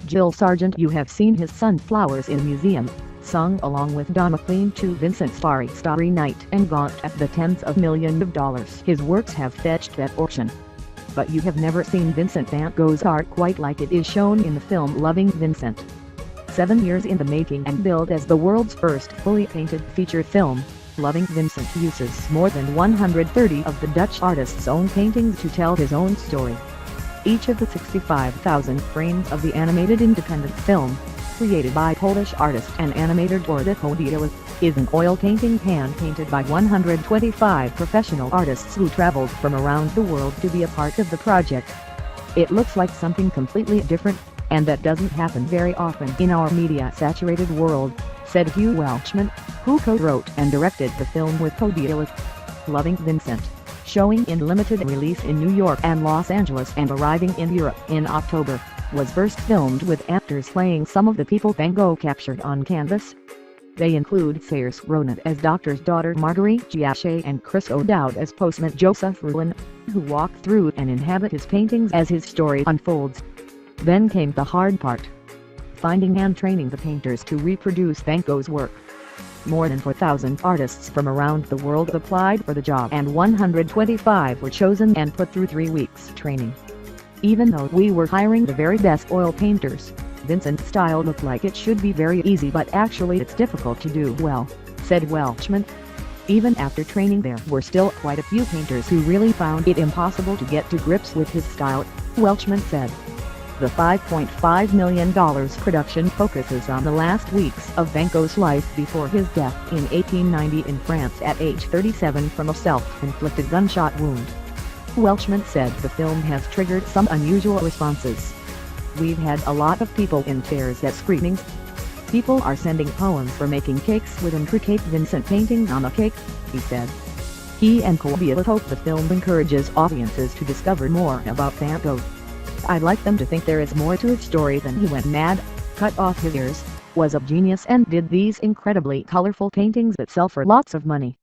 Jill Sargent. You have seen his sunflowers in a museum, sung along with Don McLean to Vincent's Starry Night and Gogh at the tens of millions of dollars his works have fetched at auction. But you have never seen Vincent van Gogh's art quite like it is shown in the film Loving Vincent. 7 years in the making and billed as the world's first fully painted feature film, Loving Vincent uses more than 130 of the Dutch artist's own paintings to tell his own story. Each of the 65,000 frames of the animated independent film, created by Polish artist and animator Gogh, is an oil painting hand-painted by 125 professional artists who traveled from around the world to be a part of the project. It looks like something completely different, and that doesn't happen very often in our media-saturated world, said Hugh Welchman, who co-wrote and directed the film with Gogh. Loving Vincent, showing in limited release in New York and Los Angeles and arriving in Europe in October, was first filmed with actors playing some of the people Van Gogh captured on canvas. They include Saoirse Ronan as Doctor's daughter Marguerite Giache and Chris O'Dowd as postman Joseph Ruin, who walk through and inhabit his paintings as his story unfolds. Then came the hard part: finding and training the painters to reproduce Van Gogh's work. More than 4,000 artists from around the world applied for the job and 125 were chosen and put through 3 weeks training. Even though we were hiring the very best oil painters, Vincent's style looked like it should be very easy, but actually it's difficult to do well, said Welchman. Even after training, there were still quite a few painters who really found it impossible to get to grips with his style, Welchman said. The $5.5 million production focuses on the last weeks of Van Gogh's life before his death in 1890 in France at age 37 from a self-inflicted gunshot wound. Welchman said the film has triggered some unusual responses. We've had a lot of people in tears at screenings. People are sending poems for making cakes with intricate Vincent paintings on a cake, he said. He and Gogh hope the film encourages audiences to discover more about Van Gogh. I'd like them to think there is more to his story than he went mad, cut off his ears, was a genius and did these incredibly colorful paintings that sell for lots of money.